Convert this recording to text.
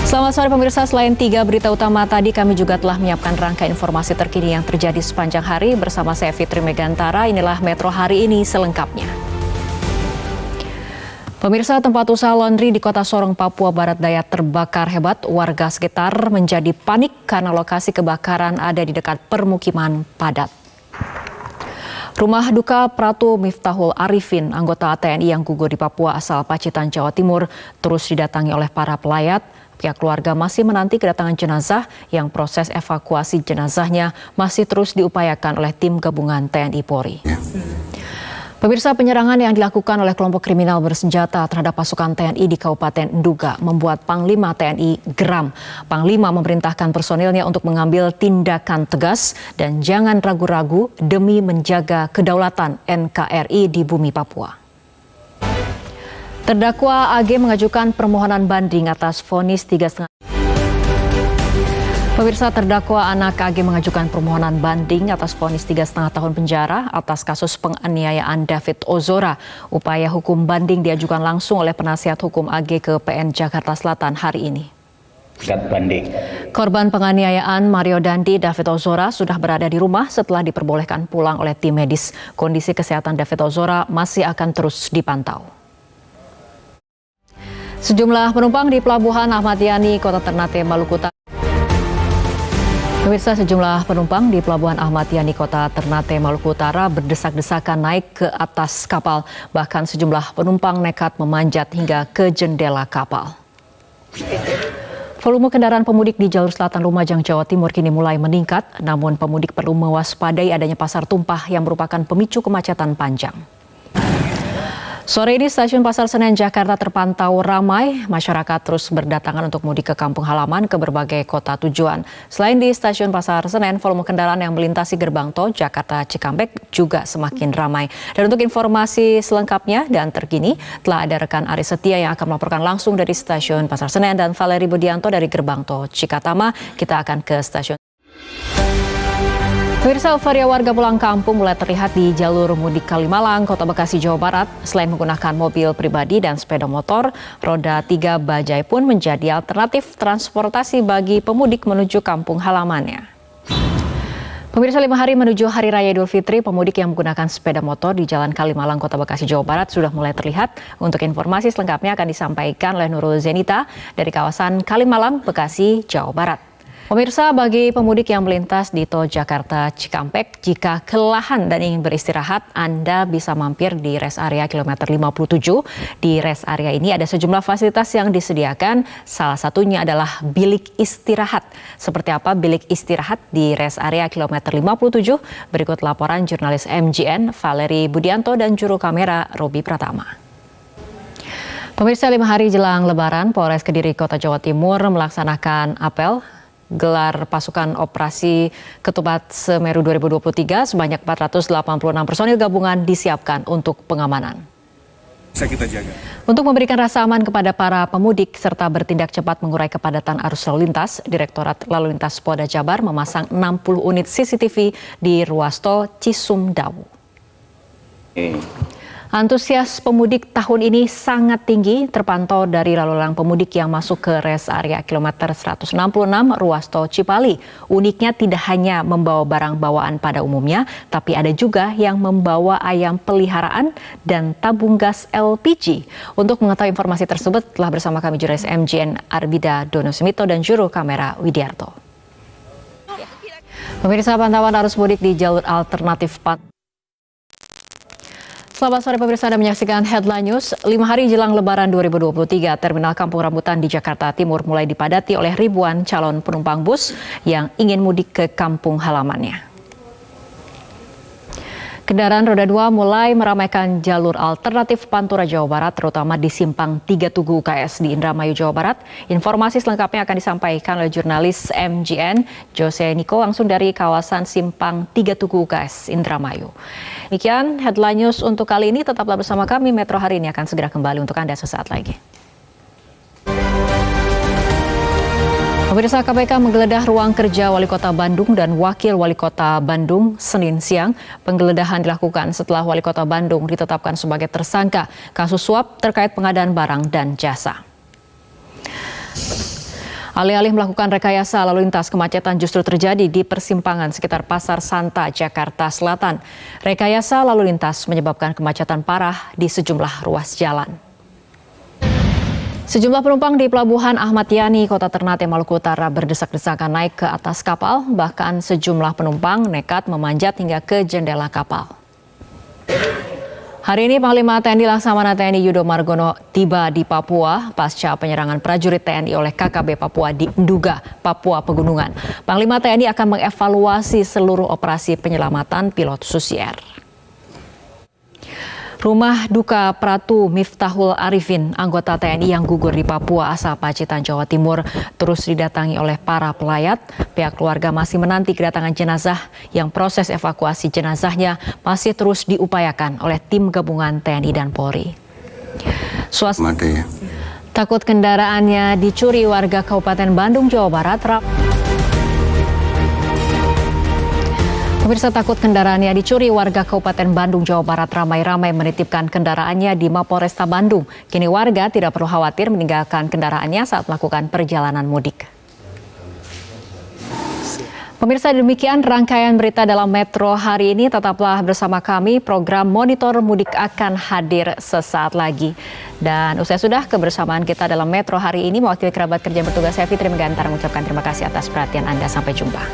Selamat sore pemirsa, selain 3 berita utama tadi, kami juga telah menyiapkan rangkaian informasi terkini yang terjadi sepanjang hari. Bersama saya Fitri Megantara, inilah Metro Hari Ini selengkapnya. Pemirsa, tempat usaha laundry di Kota Sorong, Papua Barat Daya terbakar hebat. Warga sekitar menjadi panik karena lokasi kebakaran ada di dekat permukiman padat. Rumah duka Pratu Miftahul Arifin, anggota TNI yang gugur di Papua asal Pacitan, Jawa Timur, terus didatangi oleh para pelayat. Pihak keluarga masih menanti kedatangan jenazah yang proses evakuasi jenazahnya masih terus diupayakan oleh tim gabungan TNI Polri. Pemirsa, penyerangan yang dilakukan oleh kelompok kriminal bersenjata terhadap pasukan TNI di Kabupaten Nduga membuat Panglima TNI geram. Panglima memerintahkan personilnya untuk mengambil tindakan tegas dan jangan ragu-ragu demi menjaga kedaulatan NKRI di bumi Papua. Terdakwa AG mengajukan permohonan banding atas vonis 3,5. Pemirsa, terdakwa anak AG mengajukan permohonan banding atas vonis 3,5 tahun penjara atas kasus penganiayaan David Ozora. Upaya hukum banding diajukan langsung oleh penasihat hukum AG ke PN Jakarta Selatan hari ini. Banding. Korban penganiayaan Mario Dandi David Ozora sudah berada di rumah setelah diperbolehkan pulang oleh tim medis. Kondisi kesehatan David Ozora masih akan terus dipantau. Sejumlah penumpang di Pelabuhan Ahmad Yani, Kota Ternate, Maluku Utara. Pemirsa, sejumlah penumpang di Pelabuhan Ahmad Yani, Kota Ternate, Maluku Utara berdesak-desakan naik ke atas kapal. Bahkan sejumlah penumpang nekat memanjat hingga ke jendela kapal. Volume kendaraan pemudik di jalur selatan Lumajang, Jawa Timur kini mulai meningkat. Namun pemudik perlu mewaspadai adanya pasar tumpah yang merupakan pemicu kemacetan panjang. Sore ini stasiun Pasar Senen Jakarta terpantau ramai. Masyarakat terus berdatangan untuk mudik ke kampung halaman ke berbagai kota tujuan. Selain di stasiun Pasar Senen, volume kendaraan yang melintasi gerbang tol Jakarta Cikampek juga semakin ramai. Dan untuk informasi selengkapnya dan terkini, telah ada rekan Aris Setia yang akan melaporkan langsung dari stasiun Pasar Senen dan Valeri Budianto dari gerbang tol Cikatama. Kita akan ke stasiun. Pemirsa, euforia warga pulang kampung mulai terlihat di jalur mudik Kalimalang, Kota Bekasi, Jawa Barat. Selain menggunakan mobil pribadi dan sepeda motor, roda 3 bajai pun menjadi alternatif transportasi bagi pemudik menuju kampung halamannya. Pemirsa, 5 hari menuju Hari Raya Idul Fitri, pemudik yang menggunakan sepeda motor di Jalan Kalimalang, Kota Bekasi, Jawa Barat sudah mulai terlihat. Untuk informasi selengkapnya akan disampaikan oleh Nurul Zenita dari kawasan Kalimalang, Bekasi, Jawa Barat. Pemirsa, bagi pemudik yang melintas di tol Jakarta Cikampek, jika kelelahan dan ingin beristirahat, Anda bisa mampir di rest area kilometer 57. Di rest area ini ada sejumlah fasilitas yang disediakan, salah satunya adalah bilik istirahat. Seperti apa bilik istirahat di rest area kilometer 57? Berikut laporan jurnalis MGN Valeri Budianto dan juru kamera Robi Pratama. Pemirsa, 5 hari jelang Lebaran, Polres Kediri, Kota Jawa Timur melaksanakan apel gelar pasukan operasi Ketupat Semeru 2023. Sebanyak 486 personil gabungan disiapkan untuk pengamanan. Bisa kita jaga. Untuk memberikan rasa aman kepada para pemudik serta bertindak cepat mengurai kepadatan arus lalu lintas, Direktorat Lalu Lintas Polda Jabar memasang 60 unit CCTV di ruas tol Cisumdawu. Antusias pemudik tahun ini sangat tinggi, terpantau dari lalu lalang pemudik yang masuk ke rest area kilometer 166 ruas tol Cipali. Uniknya tidak hanya membawa barang bawaan pada umumnya, tapi ada juga yang membawa ayam peliharaan dan tabung gas LPG. Untuk mengetahui informasi tersebut, telah bersama kami jurnalis MGN Arbida Donosmito dan juru kamera Widiarto. Pemirsa, pantauan arus mudik di jalur alternatif Selamat sore pemirsa, Anda menyaksikan Headline News. 5 hari jelang Lebaran 2023, Terminal Kampung Rambutan di Jakarta Timur mulai dipadati oleh ribuan calon penumpang bus yang ingin mudik ke kampung halamannya. Kendaraan roda 2 mulai meramaikan jalur alternatif Pantura, Jawa Barat, terutama di Simpang 3 Tugu UKS di Indramayu, Jawa Barat. Informasi selengkapnya akan disampaikan oleh jurnalis MGN Jose Niko langsung dari kawasan Simpang 3 Tugu UKS Indramayu. Demikian Headline News untuk kali ini. Tetaplah bersama kami. Metro Hari Ini akan segera kembali untuk Anda sesaat lagi. Pemirsa, KPK menggeledah ruang kerja Wali Kota Bandung dan Wakil Wali Kota Bandung Senin siang. Penggeledahan dilakukan setelah Wali Kota Bandung ditetapkan sebagai tersangka kasus suap terkait pengadaan barang dan jasa. Alih-alih melakukan rekayasa lalu lintas, kemacetan justru terjadi di persimpangan sekitar Pasar Santa, Jakarta Selatan. Rekayasa lalu lintas menyebabkan kemacetan parah di sejumlah ruas jalan. Sejumlah penumpang di Pelabuhan Ahmad Yani, Kota Ternate, Maluku Utara berdesak-desakan naik ke atas kapal. Bahkan sejumlah penumpang nekat memanjat hingga ke jendela kapal. Hari ini Panglima TNI Laksamana TNI Yudo Margono tiba di Papua pasca penyerangan prajurit TNI oleh KKB Papua di Nduga, Papua Pegunungan. Panglima TNI akan mengevaluasi seluruh operasi penyelamatan pilot Susi Air. Rumah duka Pratu Miftahul Arifin, anggota TNI yang gugur di Papua asal Pacitan, Jawa Timur, terus didatangi oleh para pelayat. Pihak keluarga masih menanti kedatangan jenazah yang proses evakuasi jenazahnya masih terus diupayakan oleh tim gabungan TNI dan Polri. Takut kendaraannya dicuri, warga Kabupaten Bandung, Jawa Barat. Pemirsa, takut kendaraannya dicuri, warga Kabupaten Bandung, Jawa Barat ramai-ramai menitipkan kendaraannya di Mapolresta Bandung. Kini warga tidak perlu khawatir meninggalkan kendaraannya saat melakukan perjalanan mudik. Pemirsa, demikian rangkaian berita dalam Metro hari ini. Tetaplah bersama kami, program Monitor Mudik akan hadir sesaat lagi. Dan usai sudah kebersamaan kita dalam Metro hari ini, mewakili kerabat kerja bertugas, saya Fitri Megantara mengucapkan terima kasih atas perhatian Anda. Sampai jumpa.